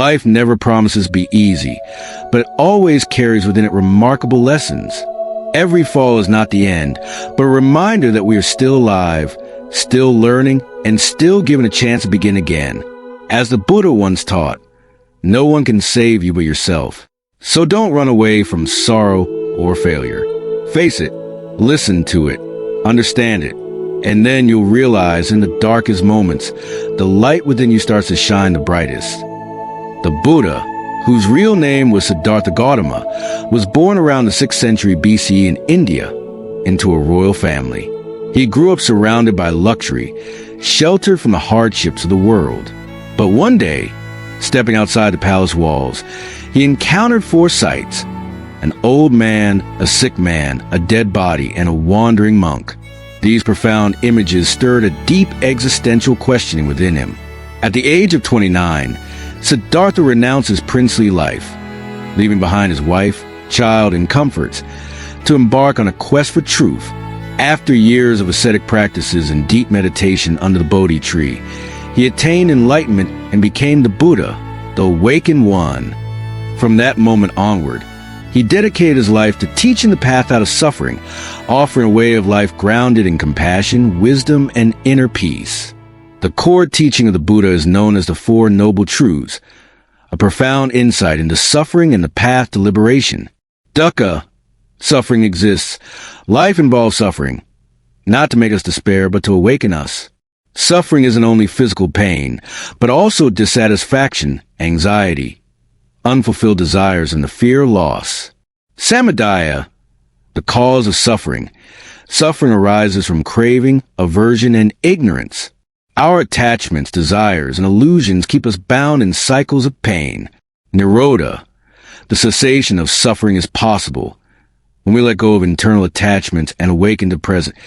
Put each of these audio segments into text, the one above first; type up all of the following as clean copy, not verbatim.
Life never promises to be easy, but it always carries within it remarkable lessons. Every fall is not the end, but a reminder that we are still alive, still learning, and still given a chance to begin again. As the Buddha once taught, no one can save you but yourself. So don't run away from sorrow or failure. Face it, listen to it, understand it, and then you'll realize in the darkest moments, the light within you starts to shine the brightest. The Buddha, whose real name was Siddhartha Gautama, was born around the 6th century BCE in India into a royal family. He grew up surrounded by luxury, sheltered from the hardships of the world. But one day, stepping outside the palace walls, he encountered four sights: an old man, a sick man, a dead body, and a wandering monk. These profound images stirred a deep existential questioning within him. At the age of 29, Siddhartha renounced his princely life, leaving behind his wife, child, and comforts, to embark on a quest for truth. After years of ascetic practices and deep meditation under the Bodhi tree, he attained enlightenment and became the Buddha, the awakened one. From that moment onward, he dedicated his life to teaching the path out of suffering, offering a way of life grounded in compassion, wisdom, and inner peace. The core teaching of the Buddha is known as the Four Noble Truths, a profound insight into suffering and the path to liberation. Dukkha, suffering exists. Life involves suffering, not to make us despair, but to awaken us. Suffering isn't only physical pain, but also dissatisfaction, anxiety, unfulfilled desires, and the fear of loss. Samadaya, the cause of suffering. Suffering arises from craving, aversion, and ignorance. Our attachments, desires, and illusions keep us bound in cycles of pain. Nirodha, the cessation of suffering, is possible. When we let go of internal attachments and awaken to present,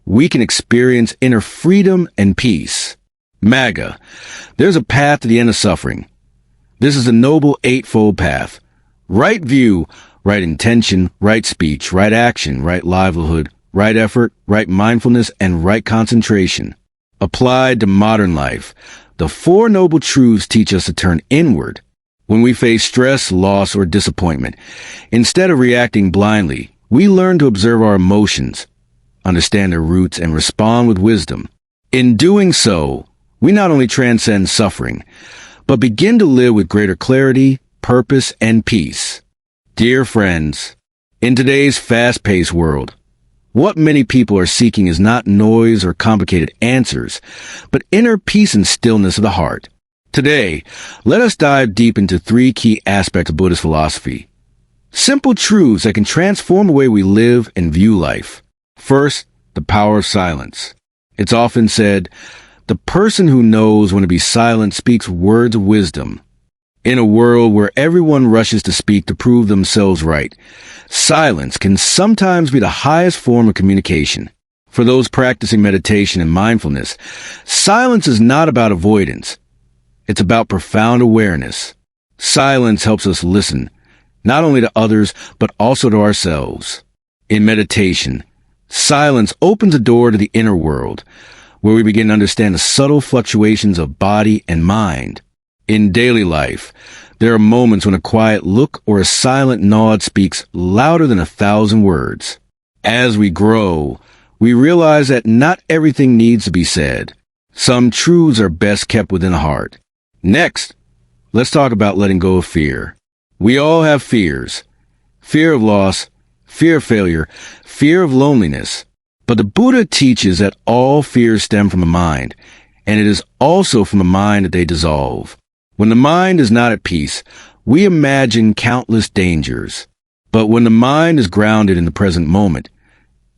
we can experience inner freedom and peace. Magga, there's a path to the end of suffering. This is the noble eightfold path. Right view, right intention, right speech, right action, right livelihood, right effort, right mindfulness, and right concentration. Applied to modern life, the Four Noble Truths teach us to turn inward when we face stress, loss, or disappointment. Instead of reacting blindly, we learn to observe our emotions, understand their roots, and respond with wisdom. In doing so, we not only transcend suffering, but begin to live with greater clarity, purpose, and peace. Dear friends, in today's fast-paced world, what many people are seeking is not noise or complicated answers, but inner peace and stillness of the heart. Today, let us dive deep into three key aspects of Buddhist philosophy. Simple truths that can transform the way we live and view life. First, the power of silence. It's often said, the person who knows when to be silent speaks words of wisdom. In a world where everyone rushes to speak to prove themselves right, silence can sometimes be the highest form of communication. For those practicing meditation and mindfulness, silence is not about avoidance. It's about profound awareness. Silence helps us listen, not only to others, but also to ourselves. In meditation, silence opens a door to the inner world, where we begin to understand the subtle fluctuations of body and mind. In daily life, there are moments when a quiet look or a silent nod speaks louder than 1,000 words. As we grow, we realize that not everything needs to be said. Some truths are best kept within the heart. Next, let's talk about letting go of fear. We all have fears. Fear of loss, fear of failure, fear of loneliness. But the Buddha teaches that all fears stem from the mind, and it is also from the mind that they dissolve. When the mind is not at peace, we imagine countless dangers. But when the mind is grounded in the present moment,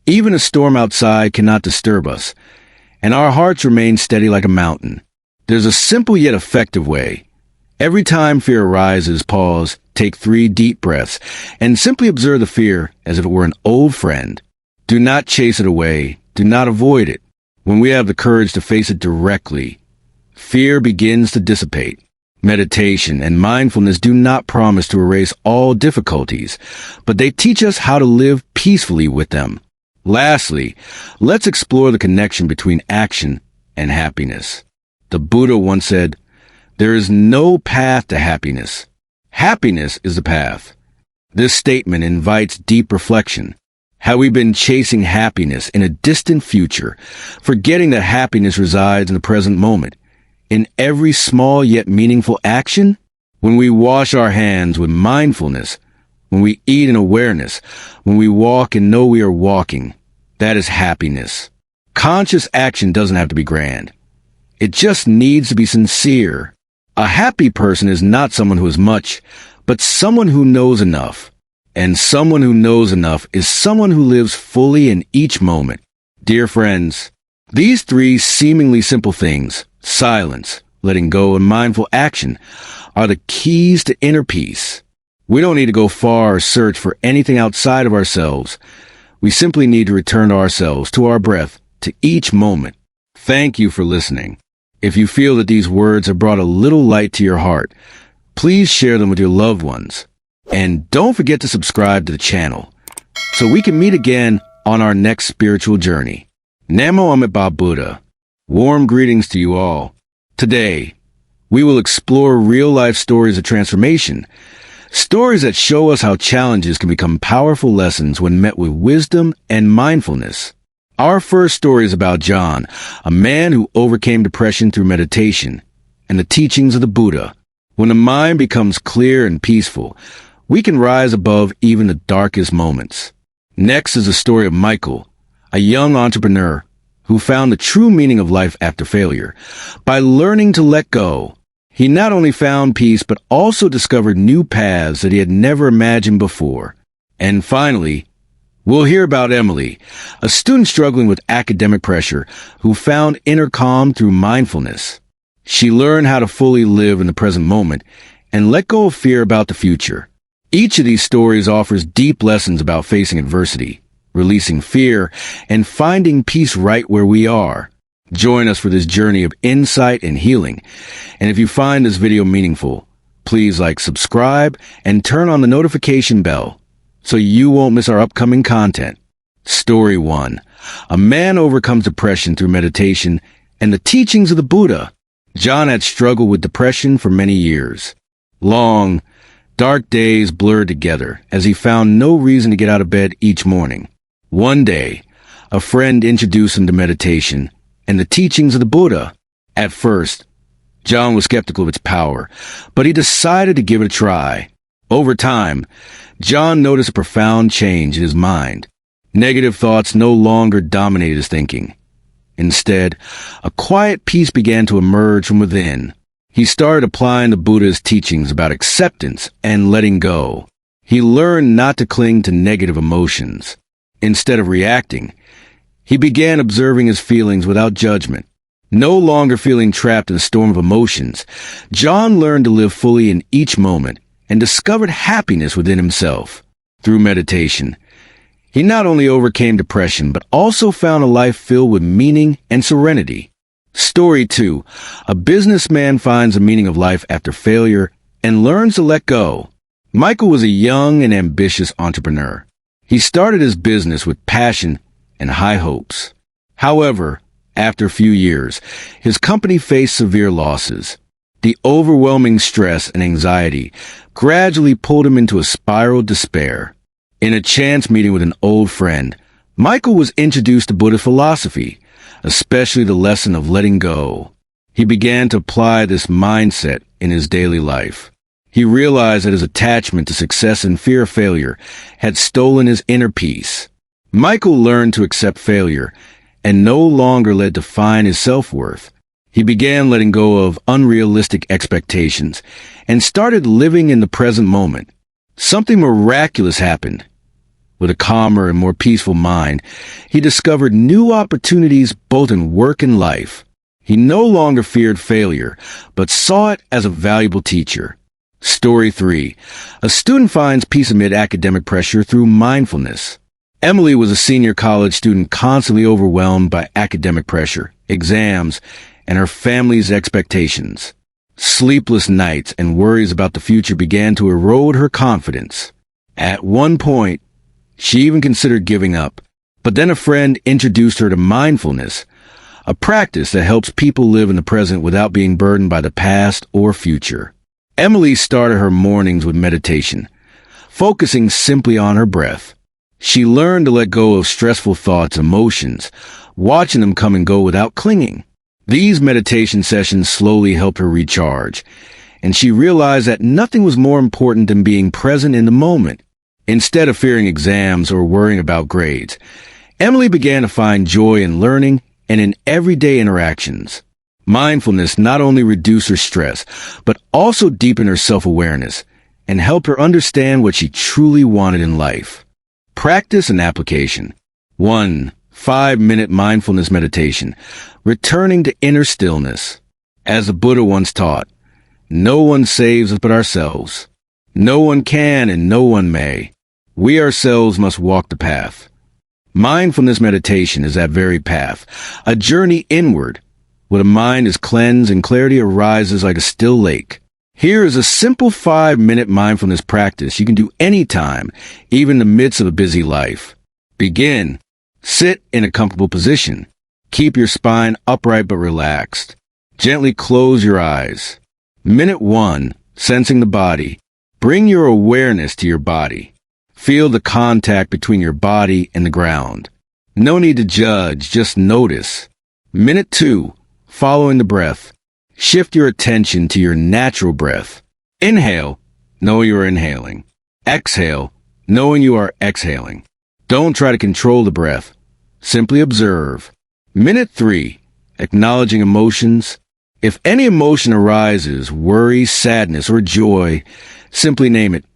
even a storm outside cannot disturb us, and our hearts remain steady like a mountain. There's a simple yet effective way. Every time fear arises, pause, take 3 deep breaths, and simply observe the fear as if it were an old friend. Do not chase it away. Do not avoid it. When we have the courage to face it directly, fear begins to dissipate. Meditation and mindfulness do not promise to erase all difficulties, but they teach us how to live peacefully with them. Lastly, let's explore the connection between action and happiness. The Buddha once said, There is no path to happiness. Happiness is the path. This statement invites deep reflection. Have we been chasing happiness in a distant future, forgetting that happiness resides in the present moment, in every small yet meaningful action? When we wash our hands with mindfulness, when we eat in awareness, when we walk and know we are walking, that is happiness. Conscious action doesn't have to be grand. It just needs to be sincere. A happy person is not someone who is much, but someone who knows enough. And someone who knows enough is someone who lives fully in each moment. Dear friends, these three seemingly simple things, silence, letting go, and mindful action, are the keys to inner peace. We don't need to go far or search for anything outside of ourselves. We simply need to return to ourselves, to our breath, to each moment. Thank you for listening. If you feel that these words have brought a little light to your heart, please share them with your loved ones. And don't forget to subscribe to the channel so we can meet again on our next spiritual journey. Namo Amitabha Buddha. Warm greetings to you all. Today, we will explore real-life stories of transformation, stories that show us how challenges can become powerful lessons when met with wisdom and mindfulness. Our first story is about John, a man who overcame depression through meditation and the teachings of the Buddha. When the mind becomes clear and peaceful, we can rise above even the darkest moments. Next is the story of Michael, a young entrepreneur who found the true meaning of life after failure. By learning to let go, he not only found peace but also discovered new paths that he had never imagined before. And finally, we'll hear about Emily, a student struggling with academic pressure who found inner calm through mindfulness. She learned how to fully live in the present moment and let go of fear about the future. Each of these stories offers deep lessons about facing adversity, releasing fear, and finding peace right where we are. Join us for this journey of insight and healing. And if you find this video meaningful, please subscribe, and turn on the notification bell so you won't miss our upcoming content. Story 1. A man overcomes depression through meditation and the teachings of the Buddha. John had struggled with depression for many years. Long, dark days blurred together as he found no reason to get out of bed each morning. One day, a friend introduced him to meditation and the teachings of the Buddha. At first, John was skeptical of its power, but he decided to give it a try. Over time, John noticed a profound change in his mind. Negative thoughts no longer dominated his thinking. Instead, a quiet peace began to emerge from within. He started applying the Buddha's teachings about acceptance and letting go. He learned not to cling to negative emotions. Instead of reacting, he began observing his feelings without judgment. No longer feeling trapped in a storm of emotions, John learned to live fully in each moment and discovered happiness within himself. Through meditation, he not only overcame depression, but also found a life filled with meaning and serenity. Story 2. A businessman finds the meaning of life after failure and learns to let go. Michael was a young and ambitious entrepreneur. He started his business with passion and high hopes. However, after a few years, his company faced severe losses. The overwhelming stress and anxiety gradually pulled him into a spiral of despair. In a chance meeting with an old friend, Michael was introduced to Buddhist philosophy, especially the lesson of letting go. He began to apply this mindset in his daily life. He realized that his attachment to success and fear of failure had stolen his inner peace. Michael learned to accept failure and no longer let it define his self-worth. He began letting go of unrealistic expectations and started living in the present moment. Something miraculous happened. With a calmer and more peaceful mind, he discovered new opportunities both in work and life. He no longer feared failure, but saw it as a valuable teacher. Story 3. A student finds peace amid academic pressure through mindfulness. Emily was a senior college student constantly overwhelmed by academic pressure, exams, and her family's expectations. Sleepless nights and worries about the future began to erode her confidence. At one point, she even considered giving up. But then a friend introduced her to mindfulness, a practice that helps people live in the present without being burdened by the past or future. Emily started her mornings with meditation, focusing simply on her breath. She learned to let go of stressful thoughts and emotions, watching them come and go without clinging. These meditation sessions slowly helped her recharge, and she realized that nothing was more important than being present in the moment. Instead of fearing exams or worrying about grades, Emily began to find joy in learning and in everyday interactions. Mindfulness not only reduced her stress, but also deepened her self-awareness and helped her understand what she truly wanted in life. Practice and application. 1. 5-minute mindfulness meditation, returning to inner stillness. As the Buddha once taught, no one saves us but ourselves. No one can and no one may. We ourselves must walk the path. Mindfulness meditation is that very path, a journey inward, where the mind is cleansed and clarity arises like a still lake. Here is a simple 5-minute mindfulness practice you can do anytime, even in the midst of a busy life. Begin. Sit in a comfortable position. Keep your spine upright but relaxed. Gently close your eyes. Minute 1. Sensing the body. Bring your awareness to your body. Feel the contact between your body and the ground. No need to judge, just notice. Minute 2. Following the breath. Shift your attention to your natural breath. Inhale, know you are inhaling. Exhale, knowing you are exhaling. Don't try to control the breath. Simply observe. Minute 3. Acknowledging emotions. If any emotion arises, worry, sadness, or joy, simply name it.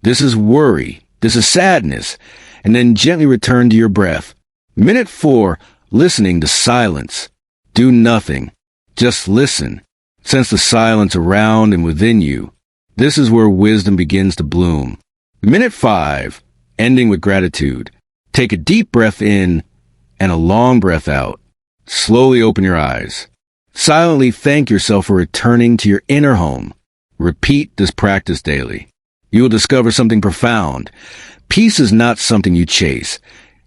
This is worry. This is sadness. And then gently return to your breath. Minute 4. Listening to silence. Do nothing. Just listen. Sense the silence around and within you. This is where wisdom begins to bloom. Minute 5. Ending with gratitude. Take a deep breath in and a long breath out. Slowly open your eyes. Silently thank yourself for returning to your inner home. Repeat this practice daily. You will discover something profound. Peace is not something you chase.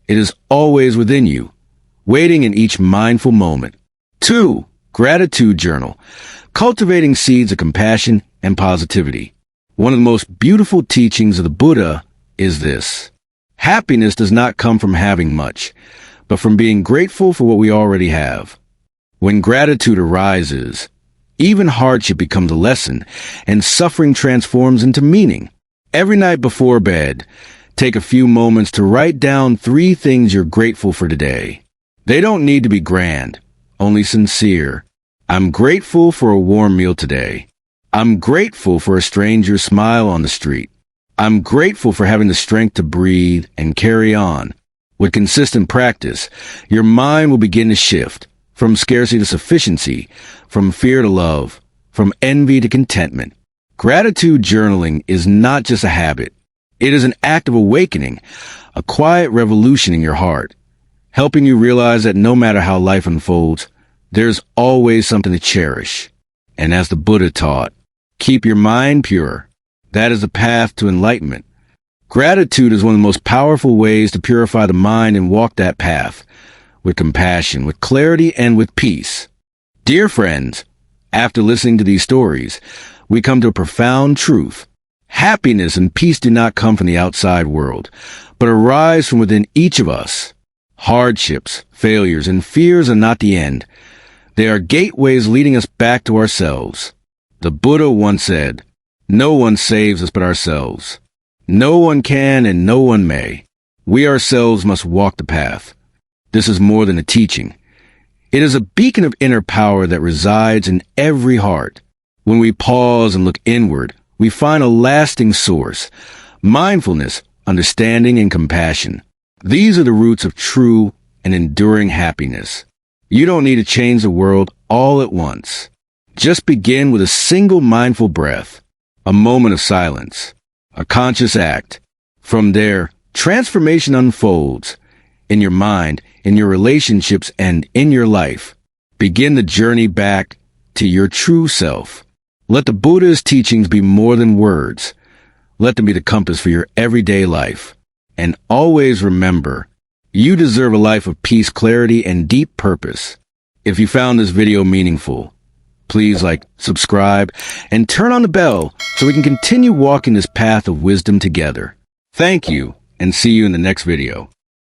It is always within you, waiting in each mindful moment. 2. Gratitude journal. Cultivating seeds of compassion and positivity. One of the most beautiful teachings of the Buddha is this. Happiness does not come from having much, but from being grateful for what we already have. When gratitude arises, even hardship becomes a lesson, and suffering transforms into meaning. Every night before bed, take a few moments to write down 3 things you're grateful for today. They don't need to be grand, only sincere. I'm grateful for a warm meal today. I'm grateful for a stranger's smile on the street. I'm grateful for having the strength to breathe and carry on. With consistent practice, your mind will begin to shift from scarcity to sufficiency, from fear to love, from envy to contentment. Gratitude journaling is not just a habit. It is an act of awakening, a quiet revolution in your heart, helping you realize that no matter how life unfolds, there's always something to cherish. And as the Buddha taught, keep your mind pure. That is the path to enlightenment. Gratitude is one of the most powerful ways to purify the mind and walk that path, with compassion, with clarity, and with peace. Dear friends, after listening to these stories, we come to a profound truth. Happiness and peace do not come from the outside world, but arise from within each of us. Hardships, failures, and fears are not the end. They are gateways leading us back to ourselves. The Buddha once said, "No one saves us but ourselves. No one can and no one may. We ourselves must walk the path." This is more than a teaching. It is a beacon of inner power that resides in every heart. When we pause and look inward, we find a lasting source. Mindfulness, understanding, and compassion. These are the roots of true and enduring happiness. You don't need to change the world all at once. Just begin with a single mindful breath, a moment of silence, a conscious act. From there, transformation unfolds in your mind, in your relationships, and in your life. Begin the journey back to your true self. Let the Buddha's teachings be more than words. Let them be the compass for your everyday life. And always remember, you deserve a life of peace, clarity, and deep purpose. If you found this video meaningful, please subscribe, and turn on the bell so we can continue walking this path of wisdom together. Thank you, and see you in the next video.